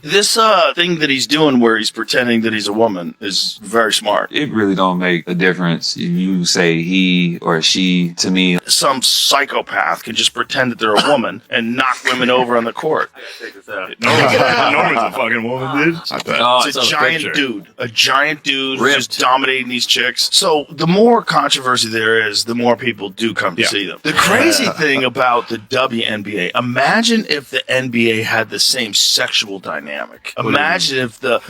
This thing that he's doing where he's pretending that he's a woman is very smart. It really don't make a difference. You say he or she to me. Some psychopath can just pretend that they're a woman and knock women over on the court. Norman's a fucking woman, dude. It's a giant dude. A giant dude who's just dominating these chicks. So the more controversy there is, the more people do come to see them. The crazy thing about the WNBA, imagine if the NBA had the same sexual dynamic. Imagine if the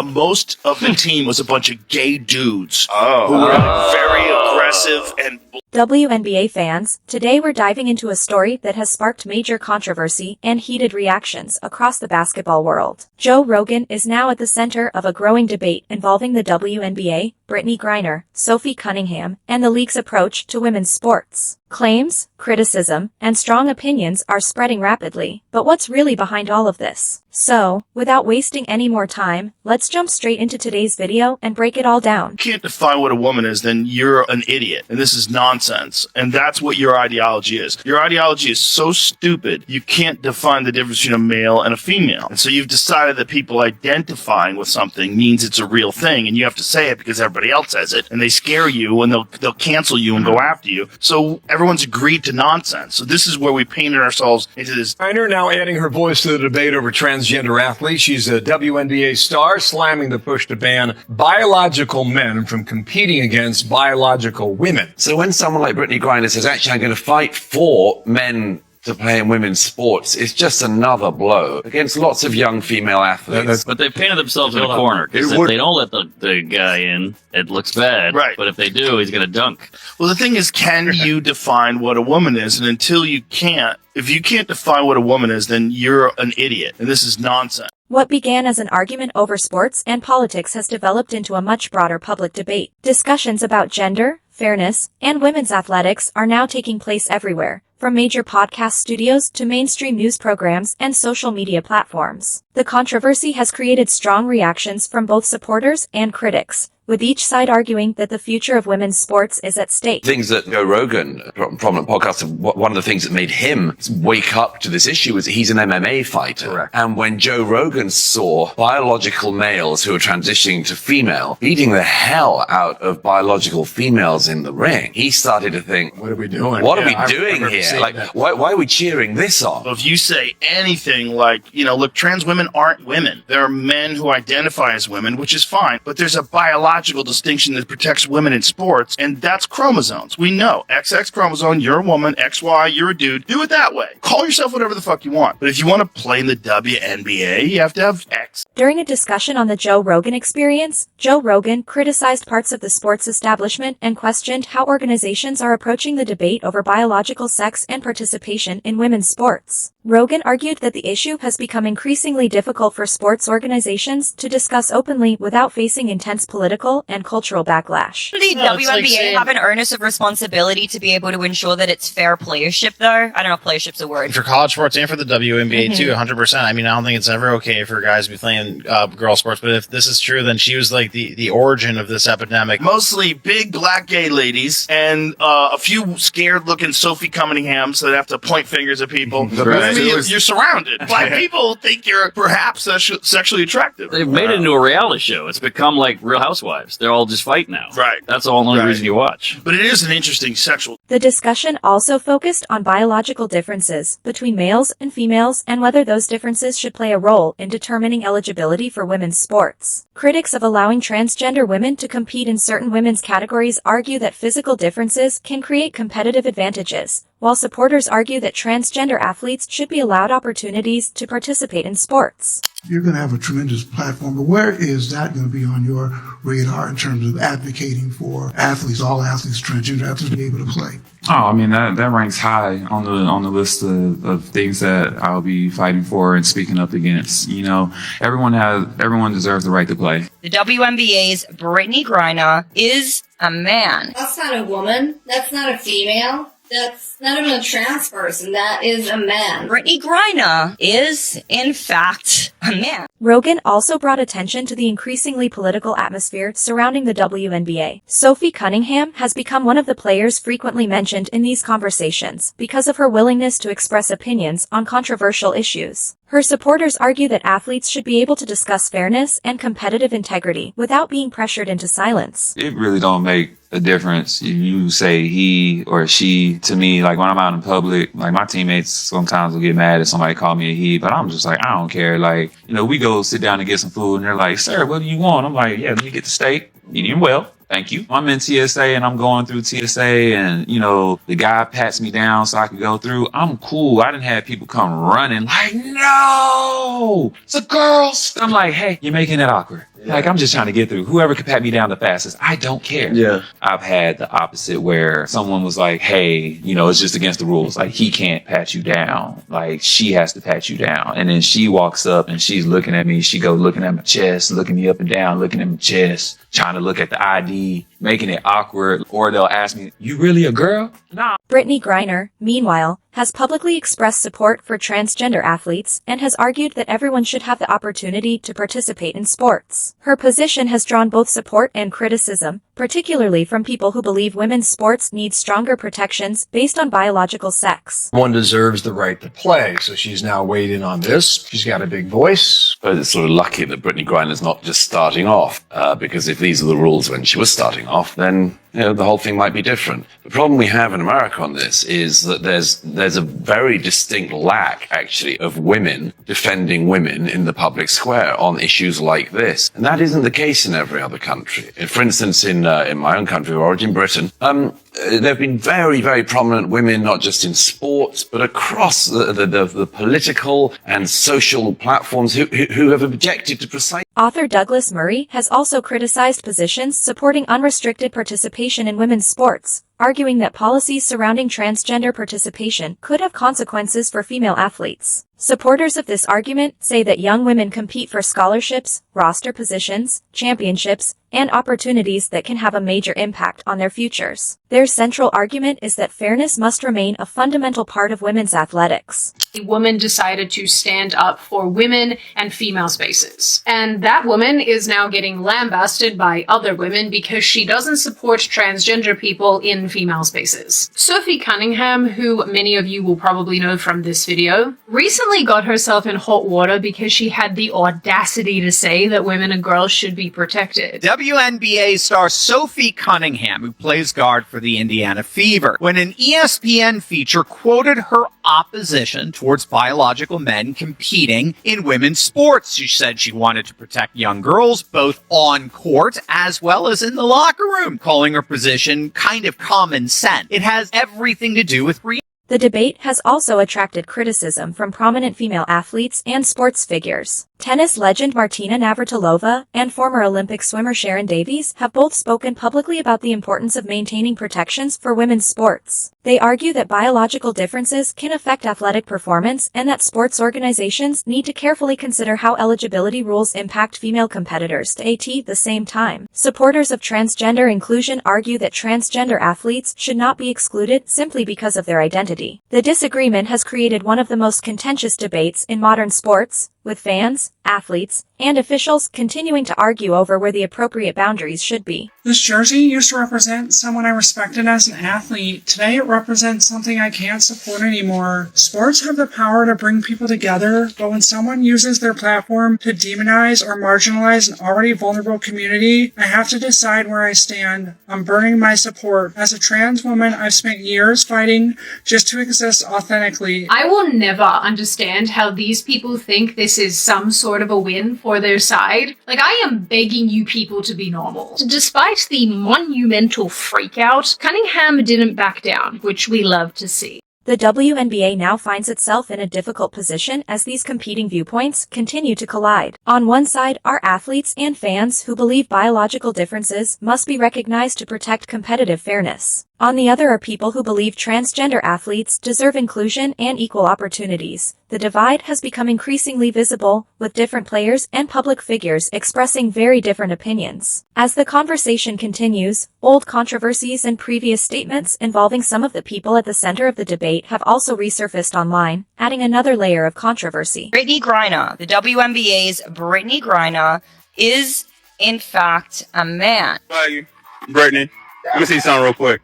most of the team was a bunch of gay dudes who were very aggressive and... WNBA fans, today we're diving into a story that has sparked major controversy and heated reactions across the basketball world. Joe Rogan is now at the center of a growing debate involving the WNBA, Brittney Griner, Sophie Cunningham, and the league's approach to women's sports. Claims, criticism, and strong opinions are spreading rapidly, but what's really behind all of this? So, without wasting any more time, let's jump straight into today's video and break it all down. You can't define what a woman is, then you're an idiot. And this is nonsense. And that's what your ideology is. Your ideology is so stupid, you can't define the difference between a male and a female. And so you've decided that people identifying with something means it's a real thing, and you have to say it because everybody else says it, and they scare you, and they'll cancel you and go after you. So everyone's agreed to nonsense. So this is where we painted ourselves into this. Griner now adding her voice to the debate over transgender athletes. She's a WNBA star, slamming the push to ban biological men from competing against biological women. So when someone like Brittney Griner says, actually, I'm going to fight for men to play in women's sports, it's just another blow against lots of young female athletes. But they've painted themselves in a corner, because if they don't let the guy in, it looks bad. Right. But if they do, he's going to dunk. Well, the thing is, can you define what a woman is? And until you can't, if you can't define what a woman is, then you're an idiot. And this is nonsense. What began as an argument over sports and politics has developed into a much broader public debate. Discussions about gender, fairness, and women's athletics are now taking place everywhere, from major podcast studios to mainstream news programs and social media platforms. The controversy has created strong reactions from both supporters and critics, with each side arguing that the future of women's sports is at stake. Things that Joe Rogan, a prominent podcaster, one of the things that made him wake up to this issue was that he's an MMA fighter. Correct. And when Joe Rogan saw biological males who are transitioning to female beating the hell out of biological females in the ring, he started to think, What are we doing? What are we doing here? Like, why are we cheering this on? If you say anything like, look, trans women aren't women. There are men who identify as women, which is fine, but there's a biological distinction that protects women in sports, and that's chromosomes. We know. XX chromosome, you're a woman. XY, you're a dude. Do it that way. Call yourself whatever the fuck you want. But if you want to play in the WNBA, you have to have X. During a discussion on the Joe Rogan Experience, Joe Rogan criticized parts of the sports establishment and questioned how organizations are approaching the debate over biological sex and participation in women's sports. Rogan argued that the issue has become increasingly difficult for sports organizations to discuss openly without facing intense political and cultural backlash. The WNBA have an onus of responsibility to be able to ensure that it's fair playership, though. I don't know if playership's a word. For college sports and for the WNBA too, 100%. I mean, I don't think it's ever okay for guys to be playing girl sports, but if this is true, then she was like the origin of this epidemic. Mostly big black gay ladies and a few scared-looking Sophie Cunninghams that have to point fingers at people. Right. You're surrounded. Black people think you're perhaps sexually attractive. They've made it into a reality show. It's become like Real Housewives. They're all just fight now. Right. That's the only reason you watch. But it is an interesting sexual... The discussion also focused on biological differences between males and females and whether those differences should play a role in determining eligibility for women's sports. Critics of allowing transgender women to compete in certain women's categories argue that physical differences can create competitive advantages, while supporters argue that transgender athletes should be allowed opportunities to participate in sports. You're going to have a tremendous platform, but where is that going to be on your radar in terms of advocating for athletes, all athletes, transgender athletes to be able to play? Oh, I mean, that ranks high on the list of things that I'll be fighting for and speaking up against. Everyone deserves the right to play. The WNBA's Brittney Griner is a man. That's not a woman. That's not a female. That's not even a trans person. That is a man. Brittney Griner is, in fact, a man. Rogan also brought attention to the increasingly political atmosphere surrounding the WNBA. Sophie Cunningham has become one of the players frequently mentioned in these conversations because of her willingness to express opinions on controversial issues. Her supporters argue that athletes should be able to discuss fairness and competitive integrity without being pressured into silence. It really don't make a difference if you say he or she to me. Like when I'm out in public, like my teammates sometimes will get mad if somebody call me a he, but I'm just like, I don't care. Like, you know, we go sit down and get some food and they're like, sir, what do you want? I'm like, yeah, let me get the steak. Medium well. Thank you. I'm in TSA and I'm going through TSA and, you know, the guy pats me down so I can go through. I'm cool. I didn't have people come running like, no, it's a girls. I'm like, hey, you're making it awkward. Like, I'm just trying to get through. Whoever could pat me down the fastest, I don't care. Yeah. I've had the opposite where someone was like, hey, you know, it's just against the rules. Like, he can't pat you down. Like, she has to pat you down. And then she walks up and she's looking at me. She goes looking at my chest, looking me up and down, looking at my chest, trying to look at the ID, making it awkward. Or they'll ask me, you really a girl? Nah. Brittney Griner, meanwhile, has publicly expressed support for transgender athletes and has argued that everyone should have the opportunity to participate in sports. Her position has drawn both support and criticism, particularly from people who believe women's sports need stronger protections based on biological sex. One deserves the right to play, so she's now weighed in on this. She's got a big voice. But it's sort of lucky that Brittney Griner's not just starting off, because if these are the rules when she was starting off, then the whole thing might be different. The problem we have in America on this is that there's a very distinct lack, actually, of women defending women in the public square on issues like this. And that isn't the case in every other country. For instance, in my own country of origin, Britain, there have been very, very prominent women, not just in sports, but across the political and social platforms who have objected to precise. Author Douglas Murray has also criticized positions supporting unrestricted participation in women's sports, arguing that policies surrounding transgender participation could have consequences for female athletes. Supporters of this argument say that young women compete for scholarships, roster positions, championships, and opportunities that can have a major impact on their futures. Their central argument is that fairness must remain a fundamental part of women's athletics. A woman decided to stand up for women and female spaces. And that woman is now getting lambasted by other women because she doesn't support transgender people in female spaces. Sophie Cunningham, who many of you will probably know from this video, recently got herself in hot water because she had the audacity to say that women and girls should be protected. WNBA star Sophie Cunningham, who plays guard for the Indiana Fever, when an ESPN feature quoted her opposition towards biological men competing in women's sports. She said she wanted to protect young girls both on court as well as in the locker room, calling her position kind of common sense. It has everything to do with reality. The debate has also attracted criticism from prominent female athletes and sports figures. Tennis legend Martina Navratilova and former Olympic swimmer Sharon Davies have both spoken publicly about the importance of maintaining protections for women's sports. They argue that biological differences can affect athletic performance and that sports organizations need to carefully consider how eligibility rules impact female competitors at the same time. Supporters of transgender inclusion argue that transgender athletes should not be excluded simply because of their identity. The disagreement has created one of the most contentious debates in modern sports, with fans, athletes, and officials continuing to argue over where the appropriate boundaries should be. This jersey used to represent someone I respected as an athlete. Today it represents something I can't support anymore. Sports have the power to bring people together, but when someone uses their platform to demonize or marginalize an already vulnerable community, I have to decide where I stand. I'm burning my support. As a trans woman, I've spent years fighting just to exist authentically. I will never understand how these people think this is some sort of a win for their side. Like, I am begging you people to be normal. Despite the monumental freakout, Cunningham didn't back down, which we love to see. The WNBA now finds itself in a difficult position as these competing viewpoints continue to collide. On one side are athletes and fans who believe biological differences must be recognized to protect competitive fairness. On the other are people who believe transgender athletes deserve inclusion and equal opportunities. The divide has become increasingly visible, with different players and public figures expressing very different opinions. As the conversation continues, old controversies and previous statements involving some of the people at the center of the debate have also resurfaced online, adding another layer of controversy. Brittney Griner, the WNBA's Brittney Griner, is in fact a man. Hi, Brittney. Let me see something real quick.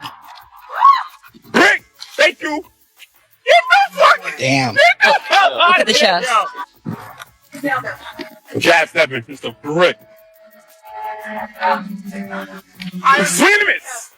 Brick! Thank you! Damn. Look at the chest. Jab stepping, it's a brick. I'm famous.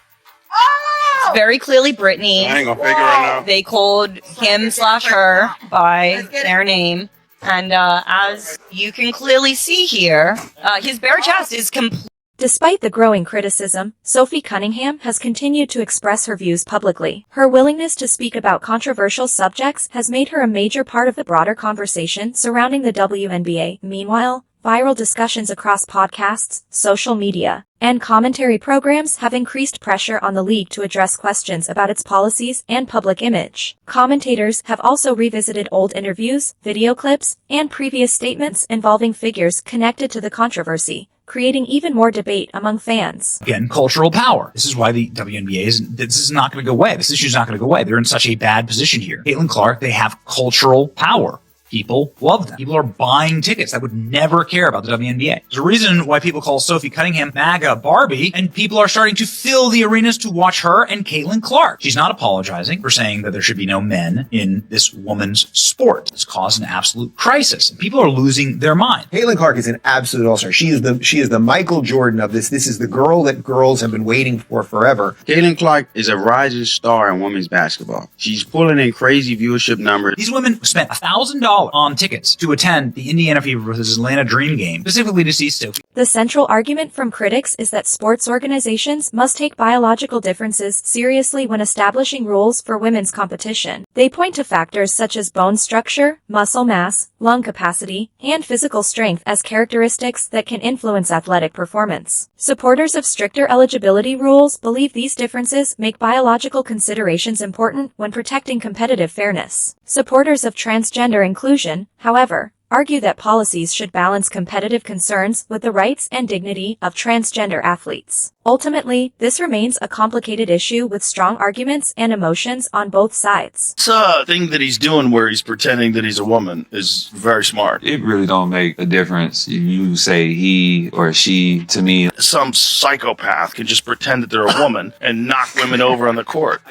It's very clearly Brittney. I ain't gonna fake it right now. They called him/her by their name. And as you can clearly see here, his bare chest is complete. Despite the growing criticism, Sophie Cunningham has continued to express her views publicly. Her willingness to speak about controversial subjects has made her a major part of the broader conversation surrounding the WNBA. Meanwhile, viral discussions across podcasts, social media, and commentary programs have increased pressure on the league to address questions about its policies and public image. Commentators have also revisited old interviews, video clips, and previous statements involving figures connected to the controversy, creating even more debate among fans. Again, cultural power. This is why the WNBA this is not going to go away. This issue is not going to go away. They're in such a bad position here. Caitlin Clark, they have cultural power. People love them. People are buying tickets that would never care about the WNBA. There's a reason why people call Sophie Cunningham MAGA Barbie, and people are starting to fill the arenas to watch her and Caitlin Clark. She's not apologizing for saying that there should be no men in this woman's sport. It's caused an absolute crisis, and people are losing their mind. Caitlin Clark is an absolute all-star. She is the Michael Jordan of this. This is the girl that girls have been waiting for forever. Caitlin Clark is a rising star in women's basketball. She's pulling in crazy viewership numbers. These women spent $1,000 on tickets to attend the Indiana Fever versus Atlanta Dream game, specifically to see Sophie. The central argument from critics is that sports organizations must take biological differences seriously when establishing rules for women's competition. They point to factors such as bone structure, muscle mass, lung capacity, and physical strength as characteristics that can influence athletic performance. Supporters of stricter eligibility rules believe these differences make biological considerations important when protecting competitive fairness. Supporters of transgender inclusion, however, argue that policies should balance competitive concerns with the rights and dignity of transgender athletes. Ultimately, this remains a complicated issue with strong arguments and emotions on both sides. This thing that he's doing where he's pretending that he's a woman is very smart. It really don't make a difference. You say he or she to me. Some psychopath can just pretend that they're a woman and knock women over on the court.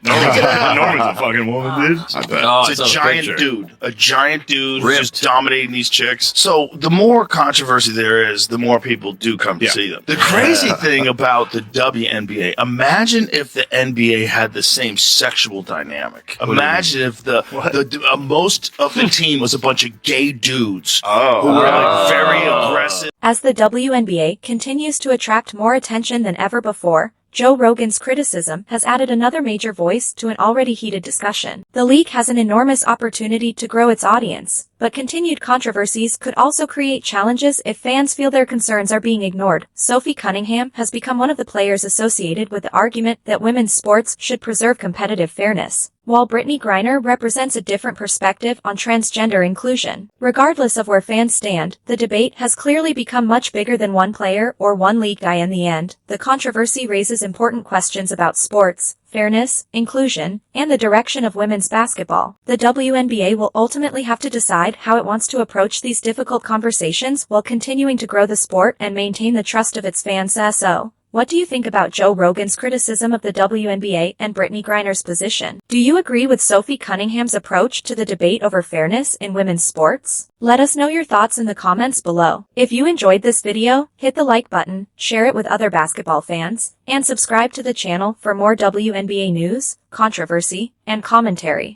Norman's a fucking woman, dude. I bet. It's a giant dude. A giant dude who's just dominating these chicks. So the more controversy there is, the more people do come to see them. The crazy thing about the WNBA, imagine if the NBA had the same sexual dynamic. Imagine if the most of the team was a bunch of gay dudes who were like very aggressive. As the WNBA continues to attract more attention than ever before, Joe Rogan's criticism has added another major voice to an already heated discussion. The league has an enormous opportunity to grow its audience, but continued controversies could also create challenges if fans feel their concerns are being ignored. Sophie Cunningham has become one of the players associated with the argument that women's sports should preserve competitive fairness, while Brittney Griner represents a different perspective on transgender inclusion. Regardless of where fans stand, the debate has clearly become much bigger than one player or one league guy in the end. The controversy raises important questions about sports, fairness, inclusion, and the direction of women's basketball. The WNBA will ultimately have to decide how it wants to approach these difficult conversations while continuing to grow the sport and maintain the trust of its fans. So, what do you think about Joe Rogan's criticism of the WNBA and Brittney Griner's position? Do you agree with Sophie Cunningham's approach to the debate over fairness in women's sports? Let us know your thoughts in the comments below. If you enjoyed this video, hit the like button, share it with other basketball fans, and subscribe to the channel for more WNBA news, controversy, and commentary.